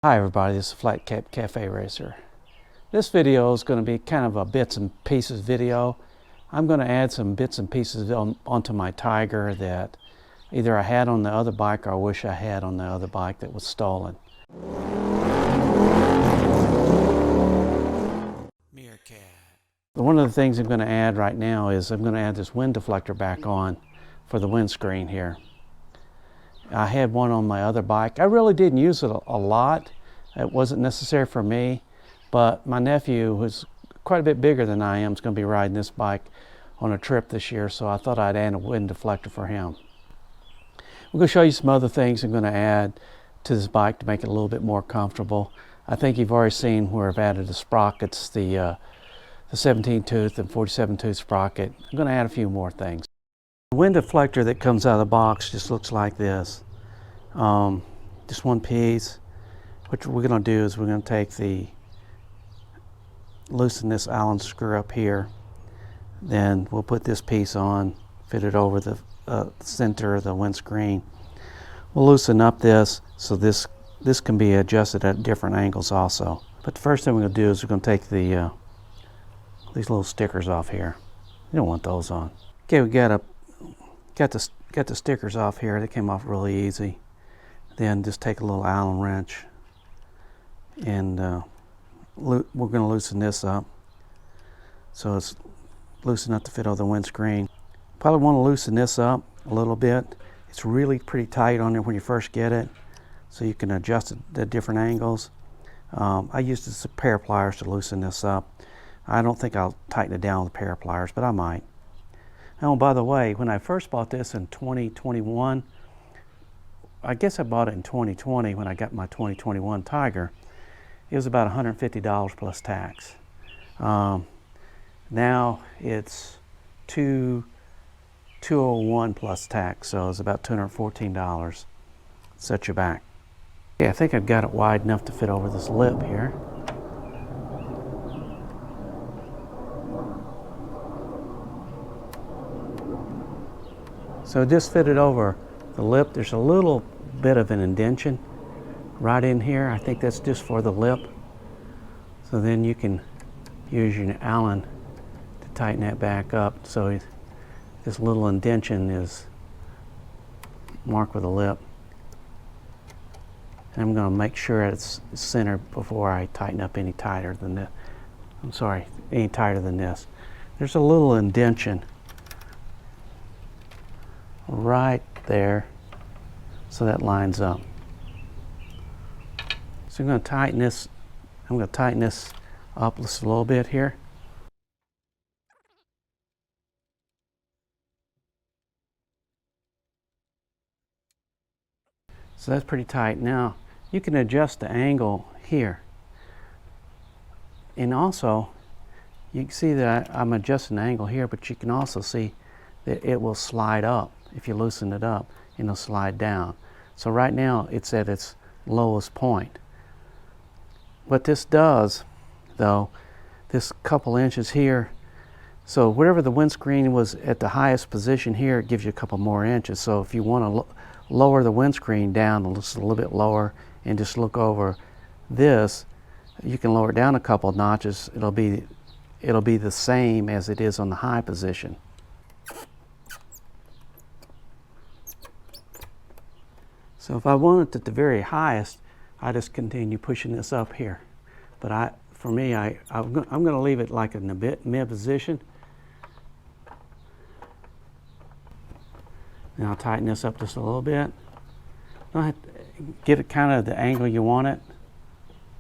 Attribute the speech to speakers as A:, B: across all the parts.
A: Hi everybody, this is Flat Cap Cafe Racer. This video is going to be kind of a bits and pieces video. I'm going to add some bits and pieces onto my Tiger that either I had on the other bike or I wish I had on the other bike that was stolen. Meerkat. One of the things I'm going to add right now is I'm going to add this wind deflector back on for the windscreen here. I had one on my other bike. I really didn't use it a lot. It wasn't necessary for me, but my nephew, who's quite a bit bigger than I am, is going to be riding this bike on a trip this year, so I thought I'd add a wind deflector for him. We're going to show you some other things I'm going to add to this bike to make it a little bit more comfortable. I think you've already seen where I've added the sprockets, the 17 tooth and 47 tooth sprocket. I'm going to add a few more things. The wind deflector that comes out of the box just looks like this. Just one piece. What we're going to do is we're going to loosen this Allen screw up here. Then we'll put this piece on, fit it over the center of the windscreen. We'll loosen up this so this can be adjusted at different angles also. But the first thing we're going to do is we're going to take these little stickers off here. You don't want those on. Okay, we got the stickers off here. They came off really easy. Then just take a little Allen wrench and we're going to loosen this up so it's loosen up to fit over the windscreen. Probably want to loosen this up a little bit. It's really pretty tight on there when you first get it, so you can adjust it at different angles. I used a pair of pliers to loosen this up. I don't think I'll tighten it down with a pair of pliers, but I might. Oh, by the way, when I first bought this in 2021, I guess I bought it in 2020 when I got my 2021 Tiger. It was about $150 plus tax. Now it's $201 plus tax, so it's about $214. Set you back. Okay, I think I've got it wide enough to fit over this lip here. So just fit it over the lip. There's a little bit of an indentation right in here. I think that's just for the lip. So then you can use your Allen to tighten that back up. So this little indentation is marked with a lip. And I'm going to make sure it's centered before I tighten up any tighter than this. I'm sorry, any tighter than this. There's a little indentation right there, so that lines up. So I'm going to tighten this. I'm going to tighten this up just a little bit here. So that's pretty tight. Now you can adjust the angle here, and also you can see that I'm adjusting the angle here, but you can also see that it will slide up. If you loosen it up, it'll slide down. So right now it's at its lowest point. What this does, though, this couple inches here, so wherever the windscreen was at the highest position here, it gives you a couple more inches. So if you want to lower the windscreen down just a little bit lower and just look over this, you can lower it down a couple of notches. It'll be the same as it is on the high position. So if I want it at the very highest, I just continue pushing this up here. But I'm going to leave it like in the mid position. And I'll tighten this up just a little bit. Get it kind of the angle you want it,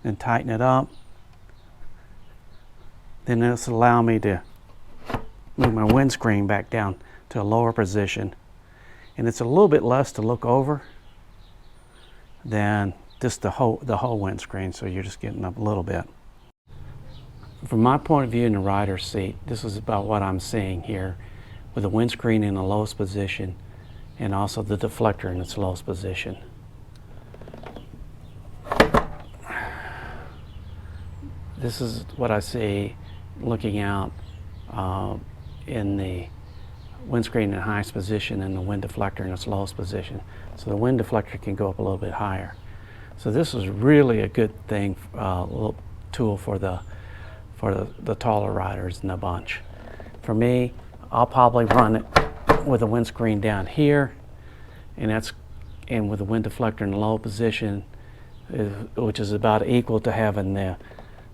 A: and tighten it up. Then this will allow me to move my windscreen back down to a lower position. And it's a little bit less to look over than just the whole windscreen, so you're just getting up a little bit. From my point of view in the rider's seat, this is about what I'm seeing here, with the windscreen in the lowest position and also the deflector in its lowest position. This is what I see looking out in the windscreen in the highest position and the wind deflector in its lowest position. So the wind deflector can go up a little bit higher. So this is really a good thing, little tool for the taller riders in the bunch. For me, I'll probably run it with the windscreen down here, and with the wind deflector in the low position, which is about equal to having the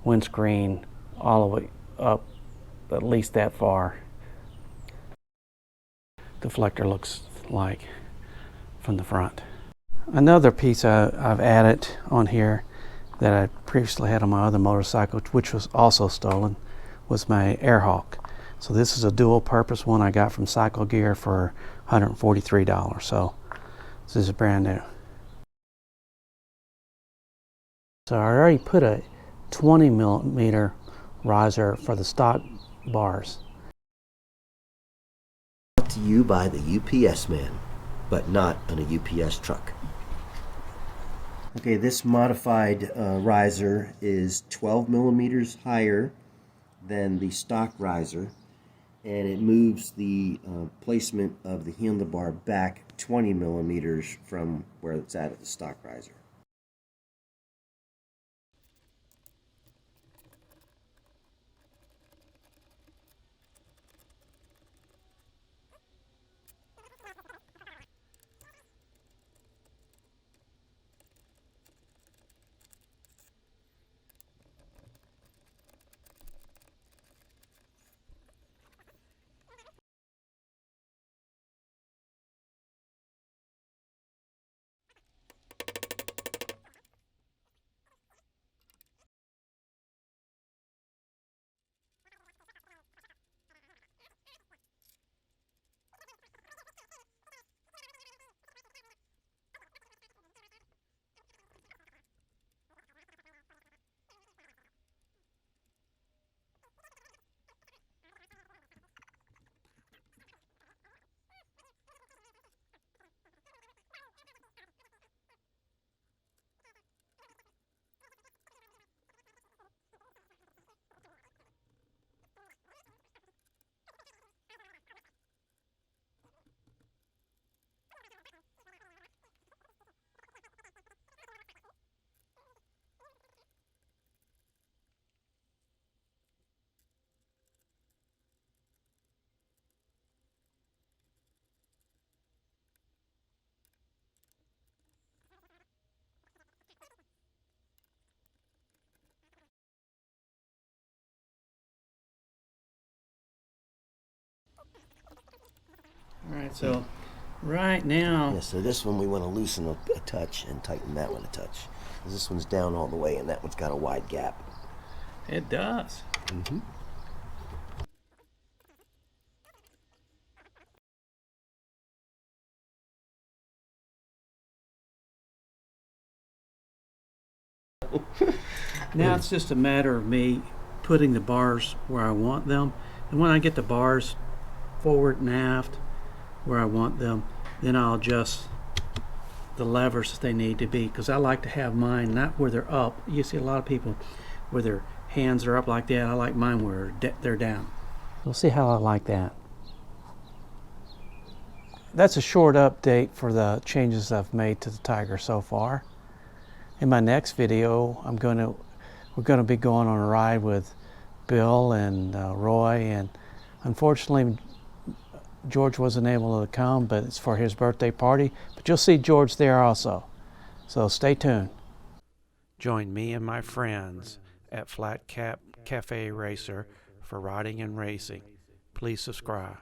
A: windscreen all the way up at least that far. Deflector looks like from the front. Another piece I've added on here that I previously had on my other motorcycle, which was also stolen, was my Airhawk. So this is a dual purpose one I got from Cycle Gear for $143. So this is brand new. So I already put a 20mm riser for the stock bars.
B: Brought to you by the UPS man, but not on a UPS truck. Okay, this modified riser is 12 millimeters higher than the stock riser, and it moves the placement of the handlebar back 20 millimeters from where it's at the stock riser.
A: All right, so right now,
B: Yeah, so this one we want to loosen a touch and tighten that one a touch. This one's down all the way and that one's got a wide gap.
A: it does.
B: Mm-hmm.
A: Now it's just a matter of me putting the bars where I want them, and when I get the bars forward and aft where I want them, then I'll adjust the levers if they need to be, because I like to have mine not where they're up. You see a lot of people where their hands are up like that. I like mine where they're down. We'll see how I like that. That's a short update for the changes I've made to the Tiger so far. In my next video, we're going to be going on a ride with Bill and Roy, and unfortunately George wasn't able to come, but it's for his birthday party. But you'll see George there also, so stay tuned. Join me and my friends at Flat Cap Cafe Racer for riding and racing. Please subscribe.